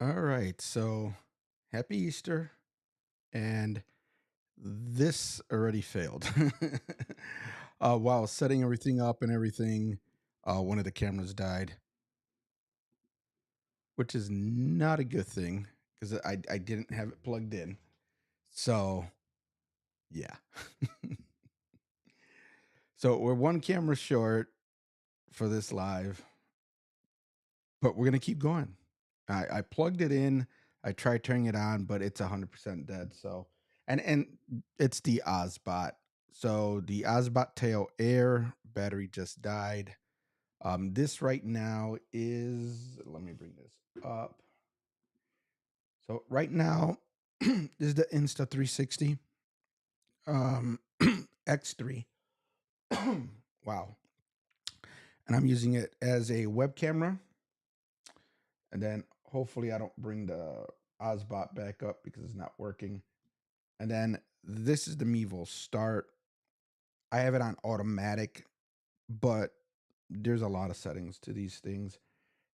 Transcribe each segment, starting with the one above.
All right. So happy Easter. And this already failed. While setting everything up and everything, one of the cameras died, which is not a good thing because I didn't have it plugged in. So, yeah. So we're one camera short for this live, but we're going to keep going. I plugged it in. I tried turning it on, but it's 100% dead. So, and it's the Obsbot. So the Obsbot Tail Air battery just died. This right now is, let me bring this up. So right now this is the Insta360 X3. Wow. And I'm using it as a web camera. And then hopefully I don't bring the Obsbot back up because it's not working. And then this is the Mevo Start. I have it on automatic, but there's a lot of settings to these things.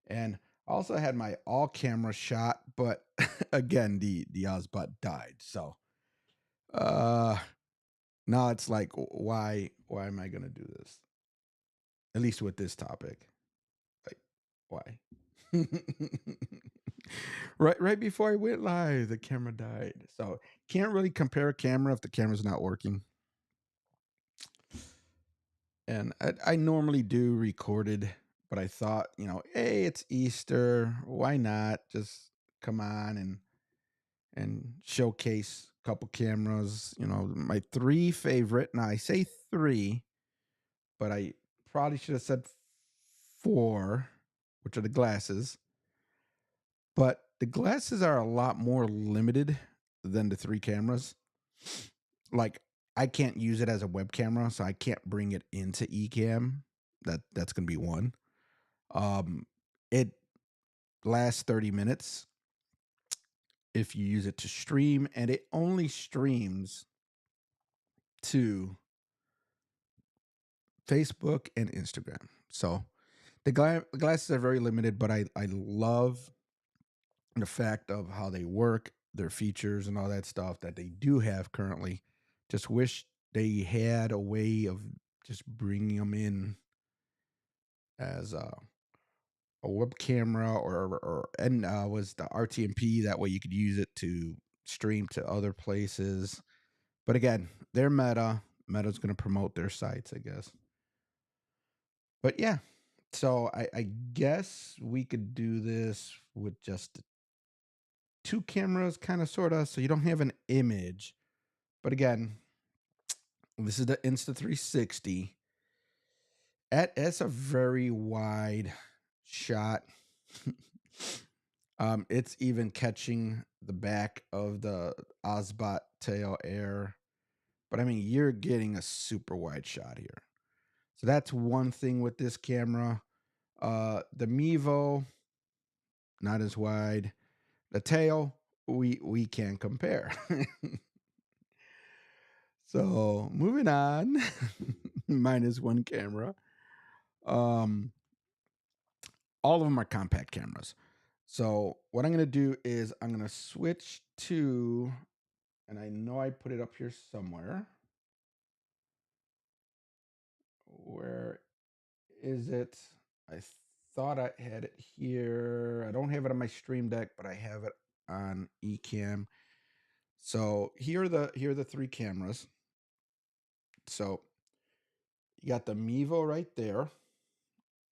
And I also had my all camera shot, but again, the Obsbot died. So uh now it's like why am I gonna do this? At least with this topic. Like, why? Right before I went live, the camera died. So can't really compare a camera if the camera's not working. And I normally do recorded, but I thought, hey, it's Easter. Why not just come on and showcase a couple cameras? My three favorite. Now I say three, but I probably should have said four, which are the glasses. But the glasses are a lot more limited than the three cameras. Like I can't use it as a web camera, so I can't bring it into Ecamm. That's gonna be one. It lasts 30 minutes if you use it to stream, and it only streams to Facebook and Instagram. So the glasses are very limited, but I love the fact of how they work, their features, and all that stuff that they do have currently. Just wish they had a way of just bringing them in as a web camera or and was the RTMP. That way you could use it to stream to other places. But again, they're Meta. Meta's going to promote their sites, I guess. But yeah, so I guess we could do this with just two cameras, kind of, sort of, so you don't have an image. But again, this is the Insta360. It's a very wide shot. It's even catching the back of the Obsbot Tail Air. But I mean, you're getting a super wide shot here. So that's one thing with this camera. The Mevo, not as wide. The tail, we can compare. So moving on, minus one camera. Um, all of them are compact cameras. So what I'm gonna do is I'm gonna switch to, and I know I put it up here somewhere. Where is it? I thought I had it here. I don't have it on my stream deck, but I have it on Ecamm. So here are the three cameras. So you got the Mevo right there.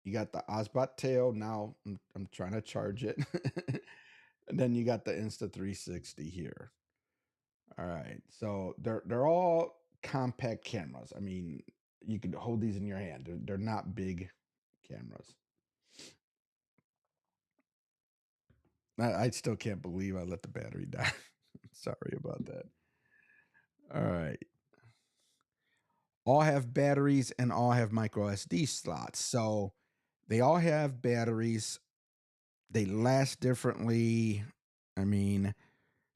You got the Obsbot Tail. Now I'm trying to charge it. And then you got the Insta360 here. All right. So they're all compact cameras. I mean, you could hold these in your hand. They're not big cameras. I still can't believe I let the battery die. Sorry about that. All right. All have batteries and all have micro SD slots. So they all have batteries. They last differently. I mean,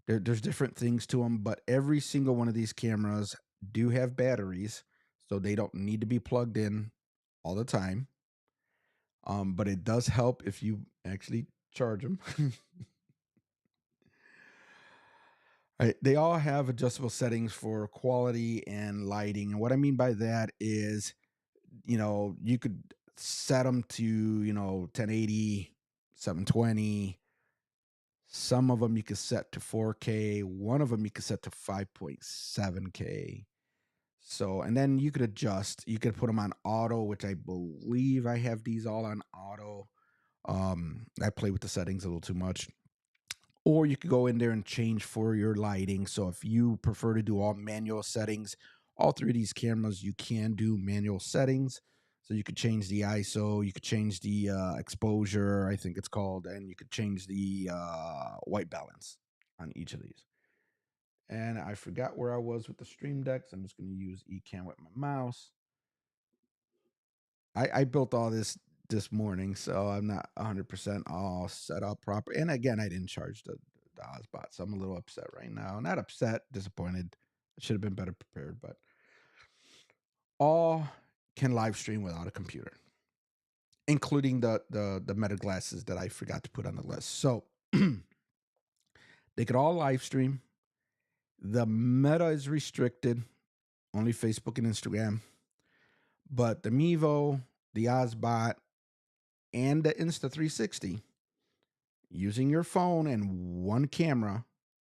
there's different things to them, but every single one of these cameras do have batteries, so they don't need to be plugged in all the time. But it does help if you actually charge them. They all have adjustable settings for quality and lighting. And what I mean by that is, you could set them to, 1080, 720. Some of them you could set to 4K. One of them you could set to 5.7K. So, and then you could adjust. You could put them on auto, which I believe I have these all on auto. I play with the settings a little too much. Or you could go in there and change for your lighting. So if you prefer to do all manual settings, all three of these cameras, you can do manual settings. So you could change the ISO, you could change the exposure, I think it's called, and you could change the white balance on each of these. And I forgot where I was with the Stream Decks. I'm just going to use Ecamm with my mouse. I built all this morning, so I'm not 100% all set up proper. And again, I didn't charge the Obsbot, so I'm a little upset right now. Not upset, disappointed. I should have been better prepared, but all can live stream without a computer, including the Meta glasses that I forgot to put on the list. So they could all live stream. The Meta is restricted, only Facebook and Instagram. But the Mevo, the Obsbot, and the Insta360, using your phone and one camera,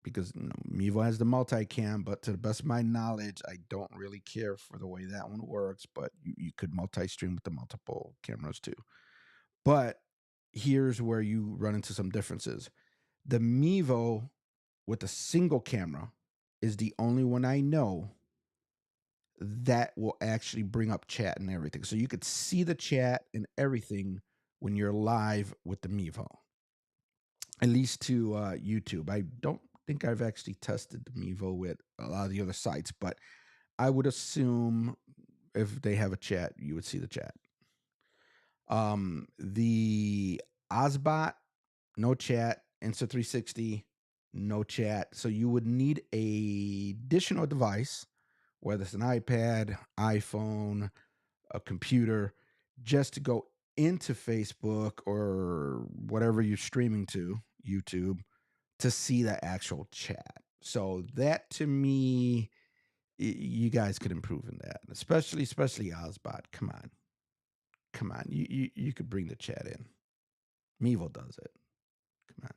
because Mevo has the multicam, but to the best of my knowledge, I don't really care for the way that one works, but you could multi-stream with the multiple cameras too. But here's where you run into some differences. The Mevo with a single camera is the only one I know that will actually bring up chat and everything. So you could see the chat and everything when you're live with the Mevo, at least to YouTube. I don't think I've actually tested the Mevo with a lot of the other sites, but I would assume if they have a chat, you would see the chat. The Obsbot, no chat. Insta360, no chat. So you would need a additional device, whether it's an iPad, iPhone, a computer, just to go into Facebook or whatever you're streaming to, YouTube, to see the actual chat. So that to me, you guys could improve in that, especially Obsbot. Come on, you could bring the chat in. Mevo does it. Come on.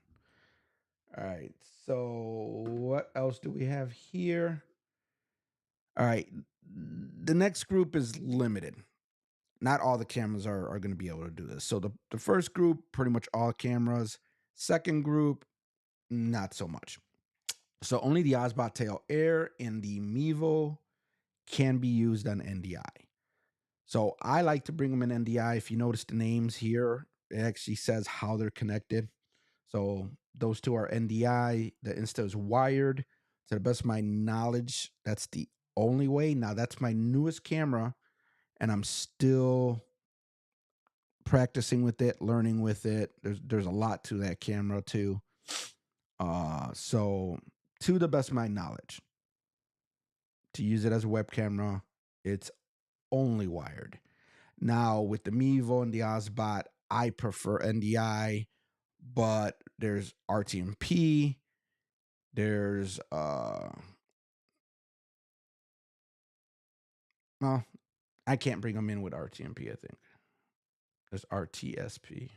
All right. So what else do we have here? All right. The next group is limited. Not all the cameras are going to be able to do this. So the first group, pretty much all cameras. Second group, not so much. So only the Obsbot Tail Air and the Mevo can be used on NDI. So I like to bring them in NDI. If you notice the names here, it actually says how they're connected. So those two are NDI. The Insta is wired. To the best of my knowledge, that's the only way. Now that's my newest camera, and I'm still practicing with it, learning with it. There's a lot to that camera too. So to the best of my knowledge, to use it as a web camera, it's only wired. Now with the Mevo and the Obsbot, I prefer NDI, but there's RTMP, there's well, I can't bring them in with RTMP, I think. There's RTSP.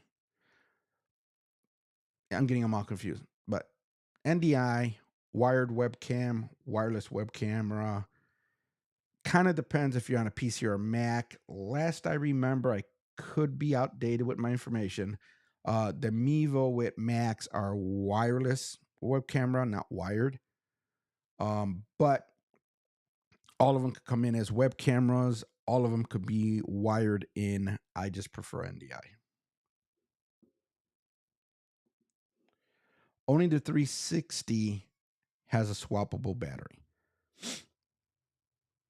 I'm getting them all confused. But NDI, wired webcam, wireless web camera. Kind of depends if you're on a PC or a Mac. Last I remember, I could be outdated with my information. The Mevo with Macs are wireless web camera, not wired. But all of them could come in as web cameras. All of them could be wired in. I just prefer NDI. Only the 360 has a swappable battery.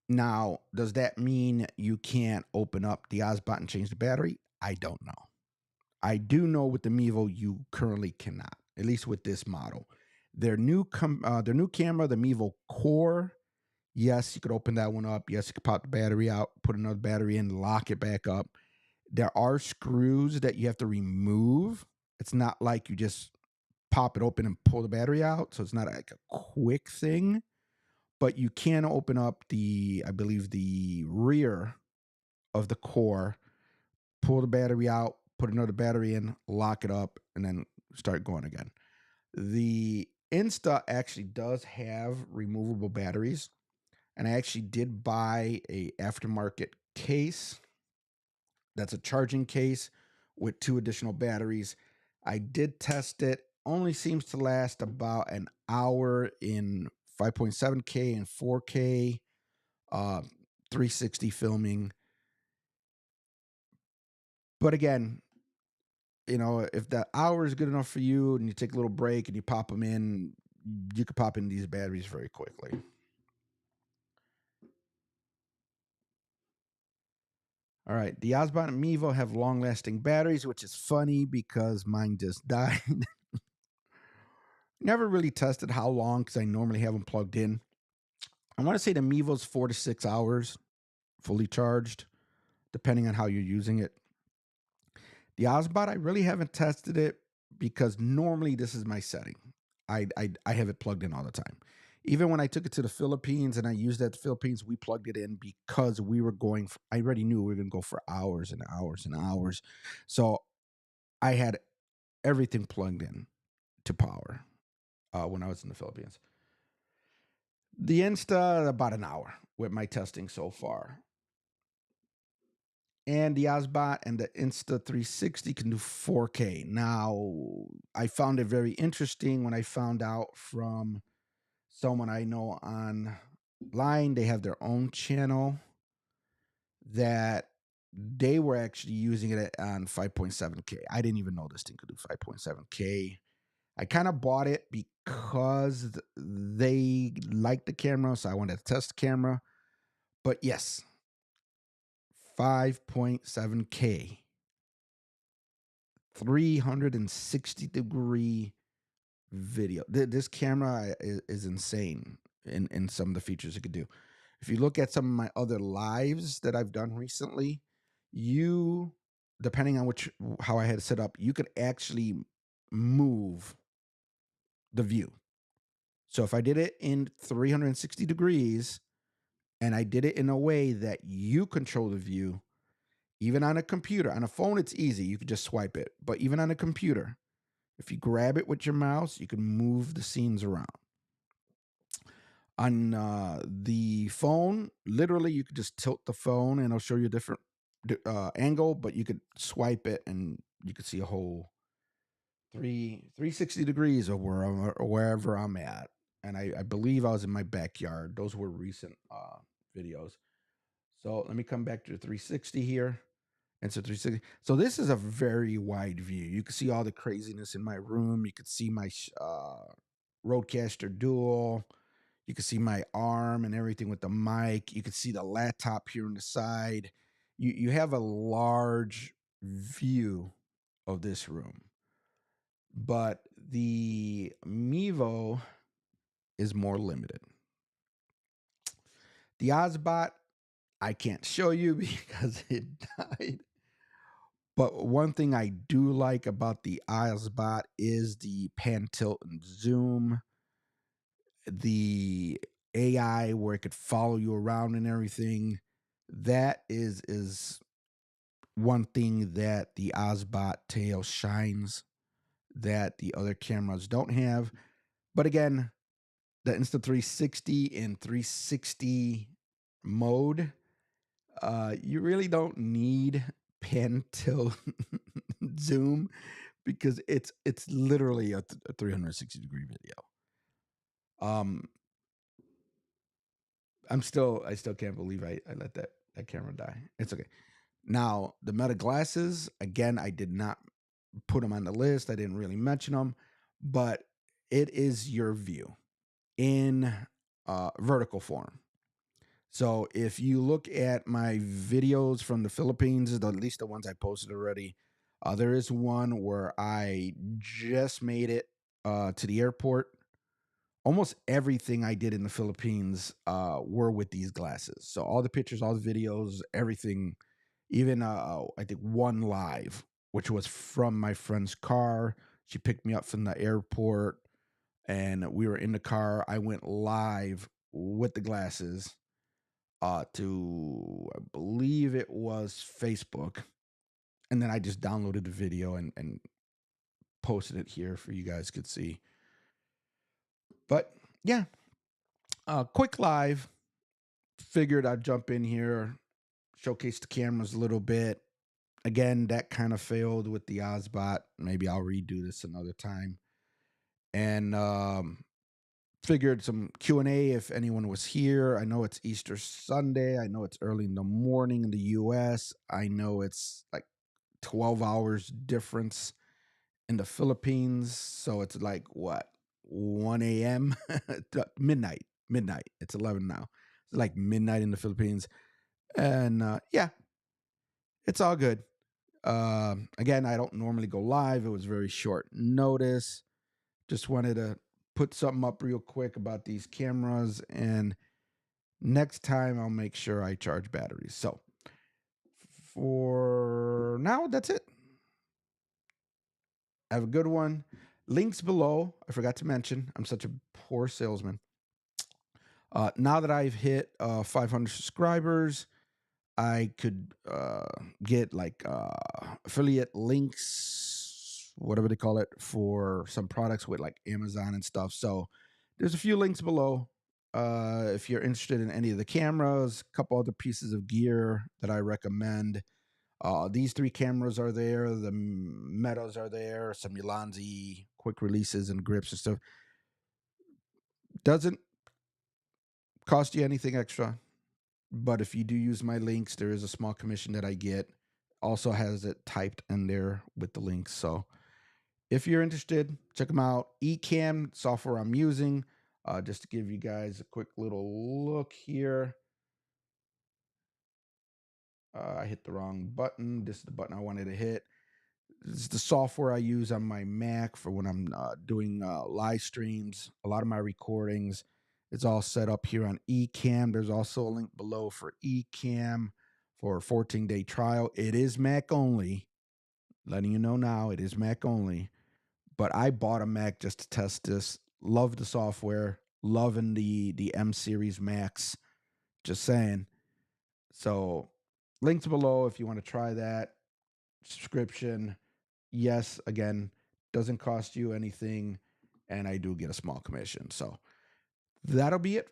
Now, does that mean you can't open up the Obsbot and change the battery? I don't know. I do know with the Mevo you currently cannot, at least with this model. Their new camera, the Mevo Core, yes, you could open that one up. Yes, you could pop the battery out, put another battery in, lock it back up. There are screws that you have to remove. It's not like you just pop it open and pull the battery out, so it's not like a quick thing. But you can open up the, I believe, the rear of the core, pull the battery out, put another battery in, lock it up, and then start going again. The Insta actually does have removable batteries, and I actually did buy a aftermarket case. That's a charging case with 2 additional batteries. I did test it. Only seems to last about an hour in 5.7K and 4K, 360 filming. But again, if the hour is good enough for you and you take a little break and you pop them in, you could pop in these batteries very quickly. All right. The Obsbot and Mevo have long lasting batteries, which is funny because mine just died. Never really tested how long because I normally have them plugged in. I want to say the Mevo's 4 to 6 hours fully charged, depending on how you're using it. The Obsbot, I really haven't tested it because normally this is my setting. I have it plugged in all the time. Even when I took it to the Philippines and I used it at the Philippines, we plugged it in because we were going for, I already knew we were going to go for hours and hours and hours. So I had everything plugged in to power when I was in the Philippines. The Insta, about an hour with my testing so far. And the Obsbot and the Insta360 can do 4K. Now, I found it very interesting when I found out from someone I know online. They have their own channel that they were actually using it on 5.7K. I didn't even know this thing could do 5.7K. I kind of bought it because they liked the camera, so I wanted to test the camera. But yes, 5.7K, 360-degree video. This camera is insane in some of the features it could do. If you look at some of my other lives that I've done recently, you, depending on how I had it set up, you could actually move the view. So if I did it in 360 degrees and I did it in a way that you control the view, even on a computer, on a phone, it's easy. You could just swipe it. But even on a computer, if you grab it with your mouse, you can move the scenes around. On the phone, literally, you could just tilt the phone and it'll show you a different angle, but you could swipe it and you could see a whole 360 degrees of wherever I'm at. And I believe I was in my backyard. Those were recent videos. So let me come back to the 360 here. And so 360. So this is a very wide view. You can see all the craziness in my room. You could see my Rodecaster Dual. You can see my arm and everything with the mic. You can see the laptop here on the side. You have a large view of this room. But the Mevo is more limited. The Obsbot, I can't show you because it died. But one thing I do like about the Obsbot is the pan, tilt, and zoom. The AI where it could follow you around and everything. That is one thing that the Obsbot Tail shines that the other cameras don't have. But again, the Insta360 in 360 mode, you really don't need pan, tilt, zoom because it's literally a 360-degree video. I still can't believe I let that camera die. It's okay. Now the Meta glasses, again, I did not put them on the list. I didn't really mention them, but it is your view in vertical form. So if you look at my videos from the Philippines, at least the ones I posted already, there is one where I just made it to the airport. Almost everything I did in the Philippines were with these glasses. So all the pictures, all the videos, everything, even I think one live, which was from my friend's car. She picked me up from the airport, and we were in the car. I went live with the glasses to, I believe it was Facebook, and then I just downloaded the video and posted it here for you guys could see. But yeah, quick live. Figured I'd jump in here, showcase the cameras a little bit. Again, that kind of failed with the Obsbot. Maybe I'll redo this another time. And figured some Q&A if anyone was here. I know it's Easter Sunday. I know it's early in the morning in the US. I know it's like 12 hours difference in the Philippines. So it's like what? 1 a.m. midnight. Midnight. It's 11 now. It's like midnight in the Philippines. And yeah, it's all good. Again, I don't normally go live. It was very short notice. Just wanted to put something up real quick about these cameras, and next time I'll make sure I charge batteries. So for now, that's it. Have a good one. Links below. I forgot to mention, I'm such a poor salesman. Now that I've hit 500 subscribers, I could get like affiliate links, whatever they call it, for some products with like Amazon and stuff. So there's a few links below. If you're interested in any of the cameras, a couple other pieces of gear that I recommend. These 3 cameras are there. The Metas are there. Some Ulanzi quick releases and grips and stuff. Doesn't cost you anything extra. But if you do use my links, there is a small commission that I get. Also has it typed in there with the links. So if you're interested, check them out. Ecamm software I'm using. Just to give you guys a quick little look here. I hit the wrong button. This is the button I wanted to hit. This is the software I use on my Mac for when I'm doing live streams. A lot of my recordings. It's all set up here on Ecamm. There's also a link below for Ecamm for a 14-day trial. It is Mac only. Letting you know now, it is Mac only. But I bought a Mac just to test this. Love the software. Loving the M series Macs. Just saying. So links below if you want to try that. Subscription. Yes, again, doesn't cost you anything, and I do get a small commission. So that'll be it.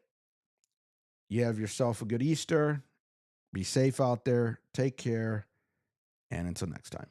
You have yourself a good Easter. Be safe out there. Take care. And until next time.